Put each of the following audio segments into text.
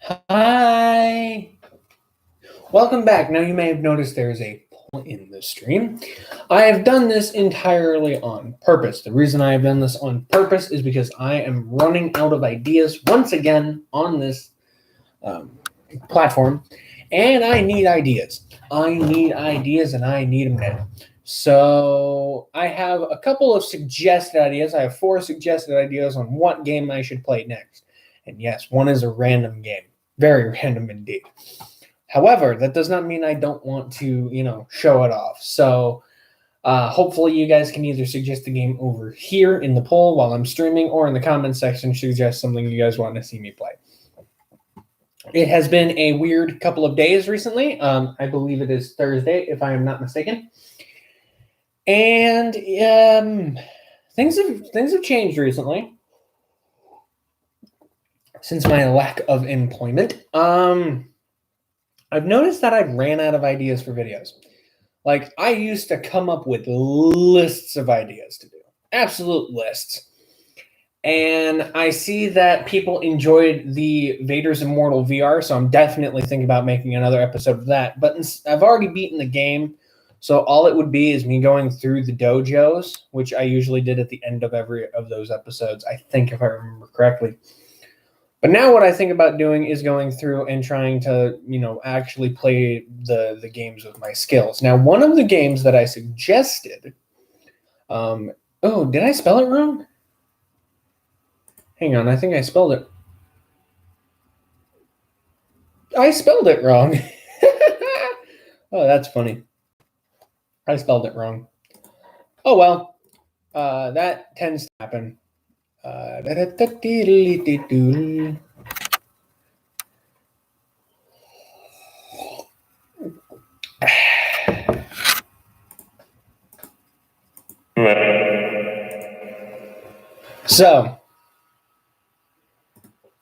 Hi! Welcome back. Now you may have noticed there is a poll in the stream. I have done this entirely on purpose. The reason I have done this on purpose is because I am running out of ideas once again on this platform, and I need ideas. I need ideas, and I need them now. So I have a couple of suggested ideas. I have 4 suggested ideas on what game I should play next. And yes, one is a random game. Very random indeed. However, that does not mean I don't want to, show it off. So hopefully you guys can either suggest the game over here in the poll while I'm streaming, or in the comments section suggest something you guys want to see me play. It has been a weird couple of days recently. I believe it is Thursday, if I am not mistaken. And things have changed recently since my lack of employment. I've noticed that I ran out of ideas for videos. Like, I used to come up with lists of ideas to do. Absolute lists. And I see that people enjoyed the Vader's Immortal VR, so I'm definitely thinking about making another episode of that. But I've already beaten the game, so all it would be is me going through the dojos, which I usually did at the end of every of those episodes, I think, if I remember correctly. But now what I think about doing is going through and trying to, actually play the games with my skills. Now, one of the games that I suggested, did I spell it wrong? Hang on, I think I spelled it. I spelled it wrong. Oh, that's funny. I spelled it wrong. Oh, well, that tends to happen. So,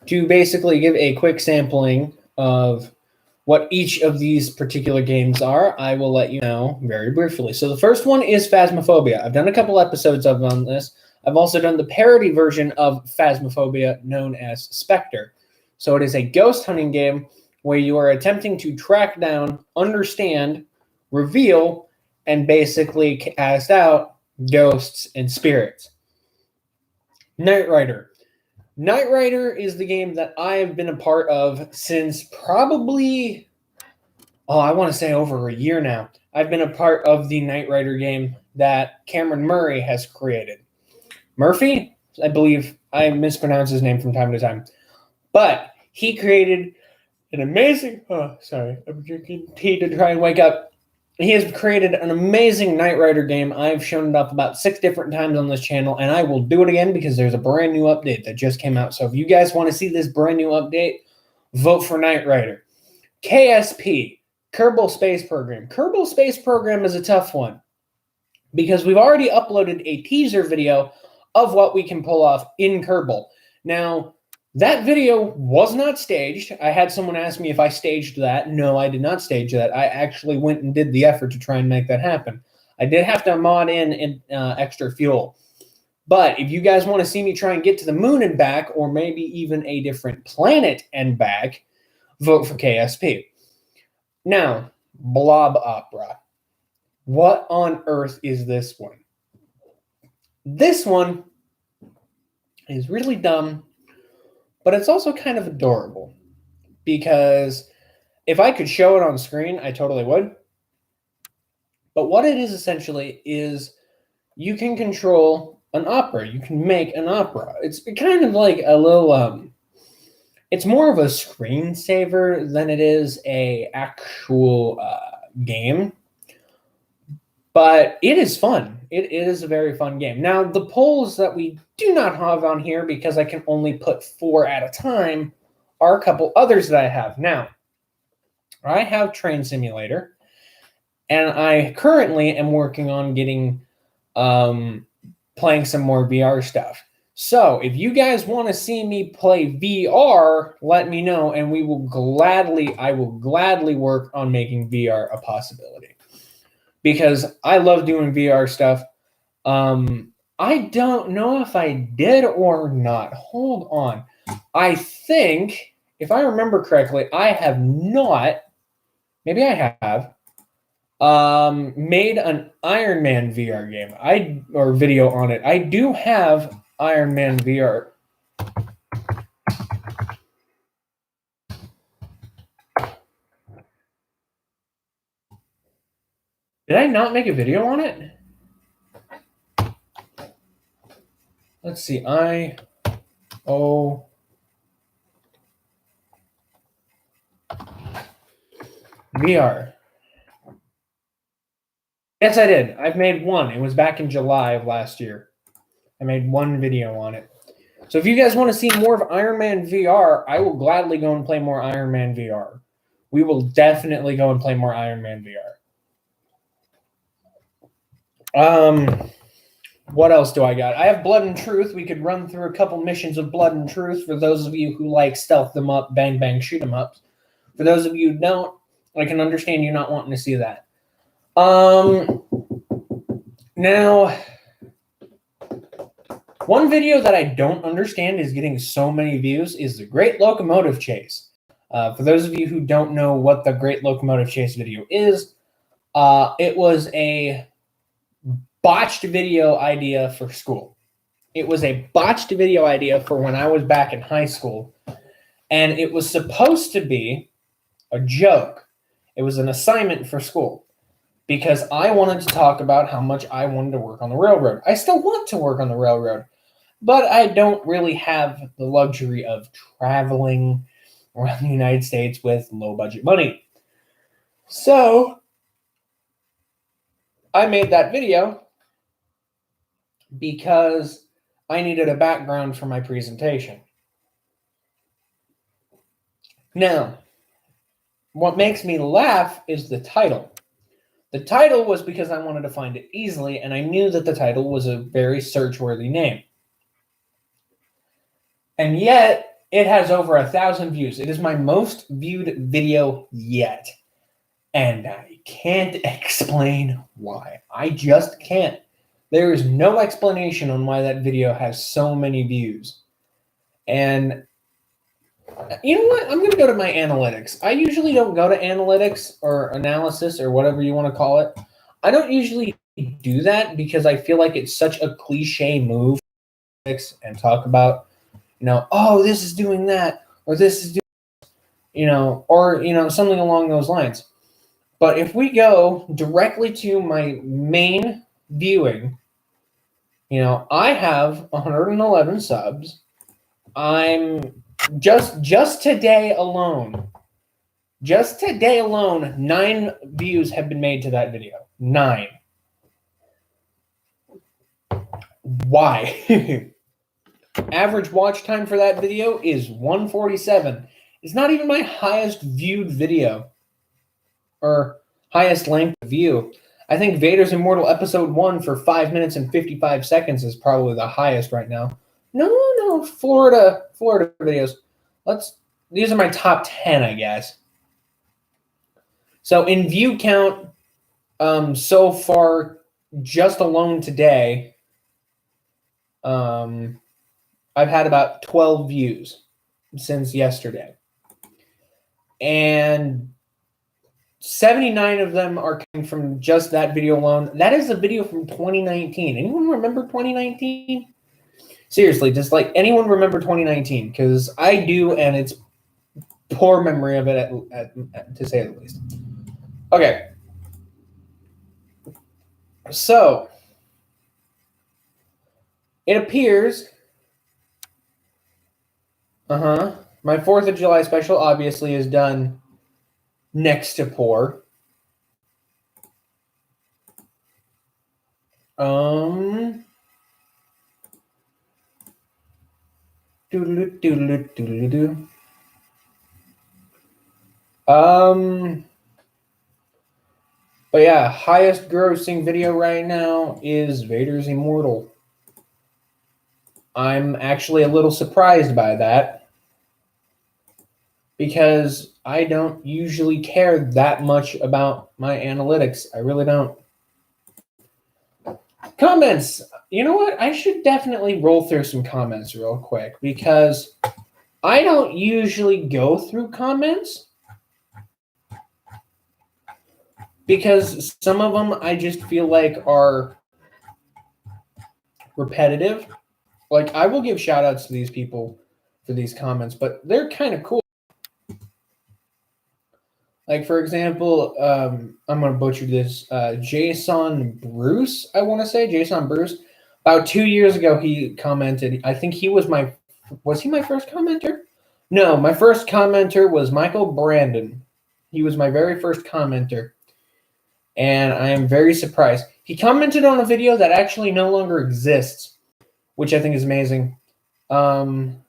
to basically give a quick sampling of what each of these particular games are, I will let you know very briefly. So the first one is Phasmophobia. I've done a couple episodes on this. I've also done the parody version of Phasmophobia known as Spectre. So it is a ghost hunting game where you are attempting to track down, understand, reveal, and basically cast out ghosts and spirits. Knight Rider. Knight Rider is the game that I have been a part of since probably, I want to say over a year now. I've been a part of the Knight Rider game that Cameron Murray has created. Murphy, I believe I mispronounce his name from time to time. But he created an amazing, sorry, I'm drinking tea to try and wake up. He has created an amazing Knight Rider game. I've shown it off about 6 different times on this channel, and I will do it again because there's a brand new update that just came out. So if you guys want to see this brand new update, vote for Knight Rider. KSP, Kerbal Space Program. Kerbal Space Program is a tough one because we've already uploaded a teaser video of what we can pull off in Kerbal. Now, that video was not staged. I had someone ask me if I staged that. No, I did not stage that. I actually went and did the effort to try and make that happen. I did have to mod in extra fuel. But if you guys want to see me try and get to the moon and back, or maybe even a different planet and back, vote for KSP. Now, Blob Opera. What on earth is this one? This one is really dumb, but it's also kind of adorable because if I could show it on screen, I totally would. But what it is essentially is you can control an opera. You can make an opera. It's kind of like a little, it's more of a screensaver than it is a actual game. But it is fun. It is a very fun game. Now, the polls that we do not have on here, because I can only put 4 at a time, are a couple others that I have. Now, I have Train Simulator, and I currently am working on getting, playing some more VR stuff. So, if you guys want to see me play VR, let me know, and I will gladly work on making VR a possibility. Because I love doing VR stuff. I don't know if I did or not. Hold on. I think if I remember correctly, I have not, maybe I have, made an Iron Man VR game. Or video on it. I do have Iron Man VR. Did I not make a video on it? Let's see. VR. Yes, I did. I've made one. It was back in July of last year. I made one video on it. So if you guys want to see more of Iron Man VR, I will gladly go and play more Iron Man VR. We will definitely go and play more Iron Man VR. What else do I got? I have Blood and Truth. We could run through a couple missions of Blood and Truth for those of you who like stealth them up, bang, bang, shoot them up. For those of you who don't, I can understand you not wanting to see that. Now, one video that I don't understand is getting so many views is the Great Locomotive Chase. For those of you who don't know what the Great Locomotive Chase video is, it was a botched video idea for school. It was a botched video idea for when I was back in high school, and it was supposed to be a joke. It was an assignment for school because I wanted to talk about how much I wanted to work on the railroad. I still want to work on the railroad, but I don't really have the luxury of traveling around the United States with low budget money. So I made that video because I needed a background for my presentation. Now, what makes me laugh is the title. The title was because I wanted to find it easily, and I knew that the title was a very search-worthy name. And yet, it has over 1,000 views. It is my most viewed video yet. And I can't explain why. I just can't. There is no explanation on why that video has so many views. And you know what? I'm going to go to my analytics. I usually don't go to analytics or analysis or whatever you want to call it. I don't usually do that because I feel like it's such a cliche move and talk about, oh, this is doing that, or this is doing, or, something along those lines. But if we go directly to my main viewing, I have 111 subs. I'm just today alone, 9 views have been made to that video. 9. Why? Average watch time for that video is 147. It's not even my highest viewed video or highest length of view. I think Vader's Immortal Episode 1 for 5 minutes and 55 seconds is probably the highest right now. No, Florida videos. These are my top 10, I guess. So in view count, so far, just alone today, I've had about 12 views since yesterday. And 79 of them are coming from just that video alone. That is a video from 2019. Anyone remember 2019? Seriously, does anyone remember 2019? Because I do, and it's poor memory of it, to say the least. Okay. So, it appears, my 4th of July special obviously is done next to poor. But yeah, highest grossing video right now is Vader's Immortal. I'm actually a little surprised by that because I don't usually care that much about my analytics. I really don't. Comments. You know what? I should definitely roll through some comments real quick because I don't usually go through comments because some of them I just feel like are repetitive. Like, I will give shout outs to these people for these comments, but they're kind of cool. Like, for example, I'm going to butcher this. Jason Bruce, I want to say. Jason Bruce. About 2 years ago, he commented. I think he was my first commenter? No, my first commenter was Michael Brandon. He was my very first commenter. And I am very surprised. He commented on a video that actually no longer exists, which I think is amazing. Hold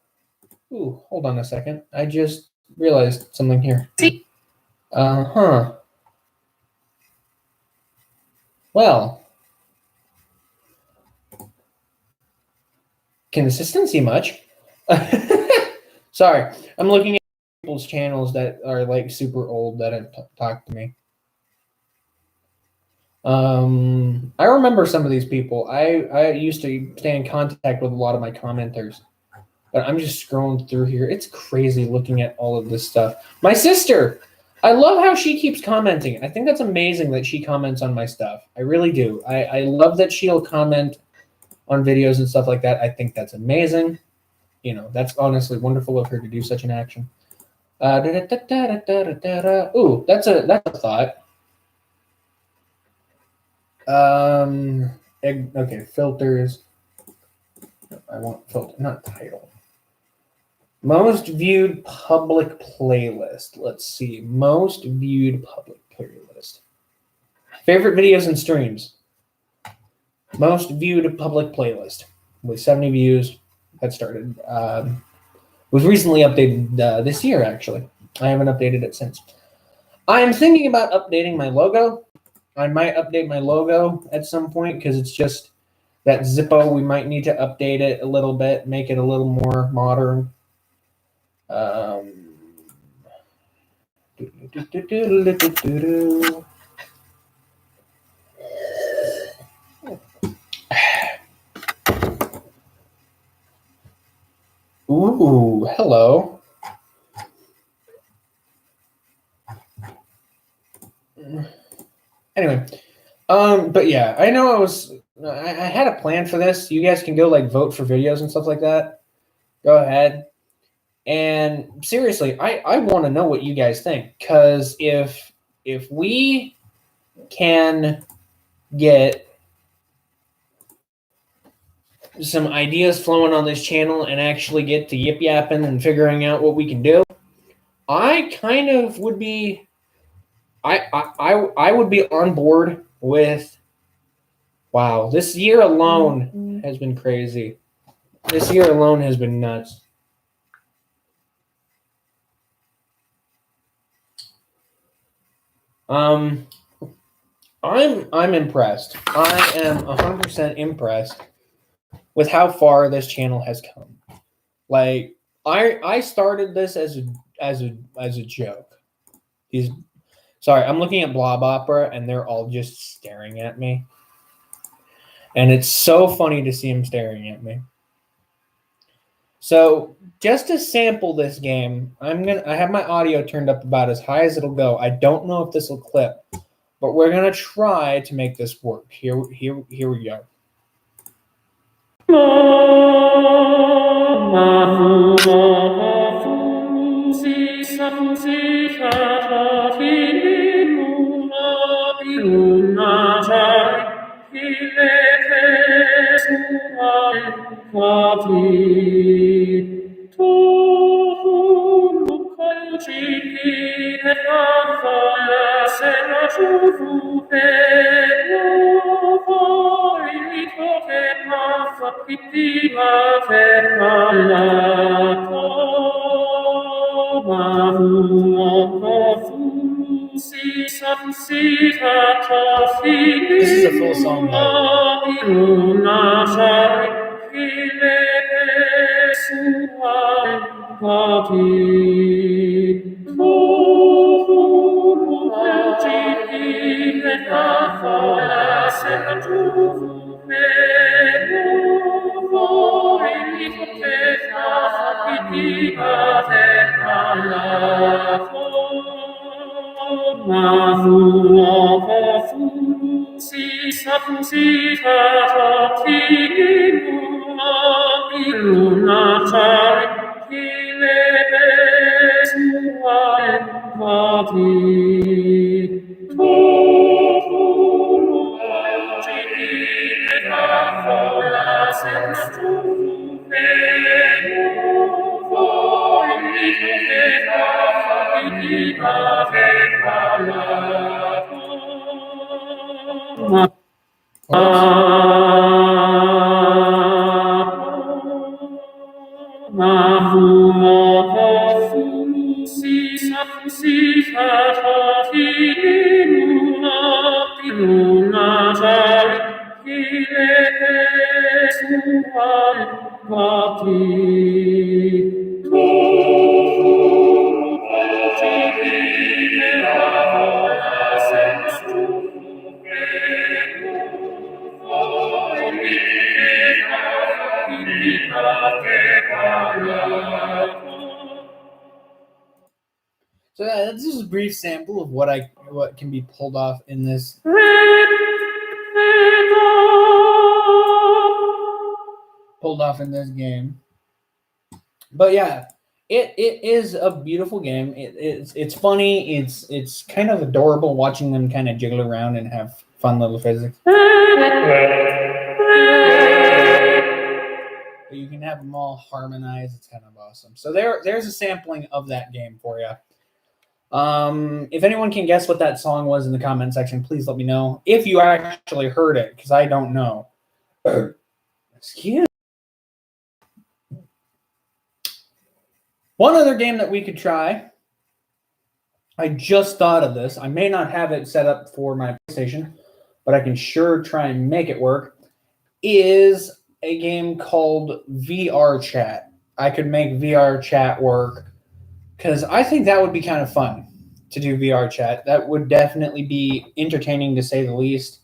on a second. I just realized something here. Well, consistent see much? Sorry, I'm looking at people's channels that are like super old that have talked to me. I remember some of these people. I used to stay in contact with a lot of my commenters, but I'm just scrolling through here. It's crazy looking at all of this stuff. My sister, I love how she keeps commenting. I think that's amazing that she comments on my stuff. I really do. I love that she'll comment on videos and stuff like that. I think that's amazing. You know, that's honestly wonderful of her to do such an action. Ooh, that's a thought. Okay, filters. I want filter, not title. Most viewed public playlist. Let's see. Most viewed public playlist. Favorite videos and streams. Most viewed public playlist with 70 views. That started. Was recently updated this year, actually. I haven't updated it since. I am thinking about updating my logo. I might update my logo at some point because it's just that Zippo. We might need to update it a little bit, make it a little more modern. Ooh, hello. Anyway, but yeah, I know I had a plan for this. You guys can go like vote for videos and stuff like that. Go ahead. And seriously, I want to know what you guys think, because if we can get some ideas flowing on this channel and actually get to yip yapping and figuring out what we can do, I kind of would be I would be on board with. Wow, this year alone has been crazy. This year alone has been nuts. I'm impressed. I am 100% impressed with how far this channel has come. Like, I started this as a joke. Sorry, I'm looking at Blob Opera and they're all just staring at me. And it's so funny to see them staring at me. So just to sample this game, I have my audio turned up about as high as it'll go. I don't know if this will clip, but we're gonna try to make this work. Here we go. This is a full song, So this is a brief sample of what can be pulled off in this. Pulled off in this game. But yeah, it is a beautiful game. It's funny. It's kind of adorable watching them kind of jiggle around and have fun little physics. But you can have them all harmonize. It's kind of awesome. So there's a sampling of that game for you. If anyone can guess what that song was in the comment section, please let me know. If you actually heard it, because I don't know. Excuse me. One other game that we could try, I just thought of this. I may not have it set up for my PlayStation, but I can sure try and make it work, is a game called VR Chat. I could make VR Chat work because I think that would be kind of fun to do VR Chat. That would definitely be entertaining to say the least.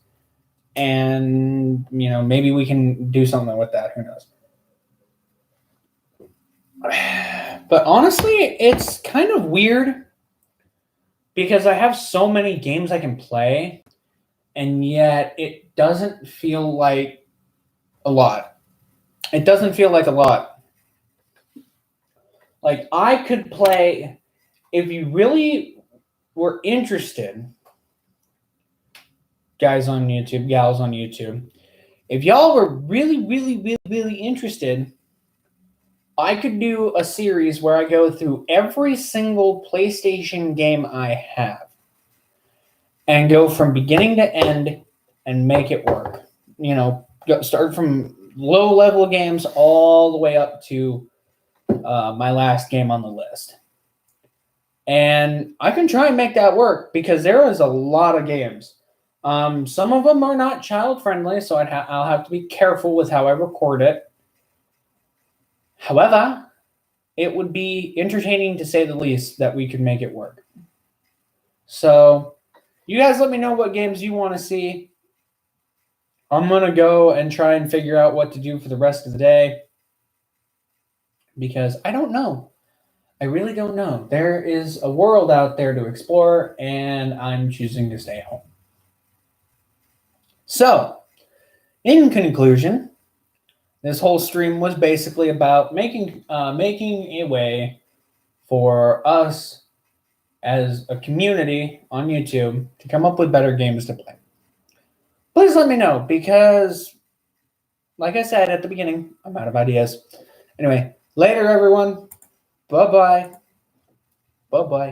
And, maybe we can do something with that. Who knows? But honestly, it's kind of weird because I have so many games I can play, and yet it doesn't feel like a lot. It doesn't feel like a lot. Like, I could play, if you really were interested, guys on YouTube, gals on YouTube, if y'all were really, really, really, really interested, I could do a series where I go through every single PlayStation game I have and go from beginning to end and make it work. Start from low-level games all the way up to my last game on the list. And I can try and make that work because there is a lot of games. Some of them are not child-friendly, so I'll have to be careful with how I record it. However, it would be entertaining to say the least that we could make it work. So you guys let me know what games you want to see. I'm going to go and try and figure out what to do for the rest of the day because I don't know. I really don't know. There is a world out there to explore, and I'm choosing to stay home. So, in conclusion, this whole stream was basically about making a way for us as a community on YouTube to come up with better games to play. Please let me know because, like I said at the beginning, I'm out of ideas. Anyway, later everyone. Bye-bye. Bye-bye.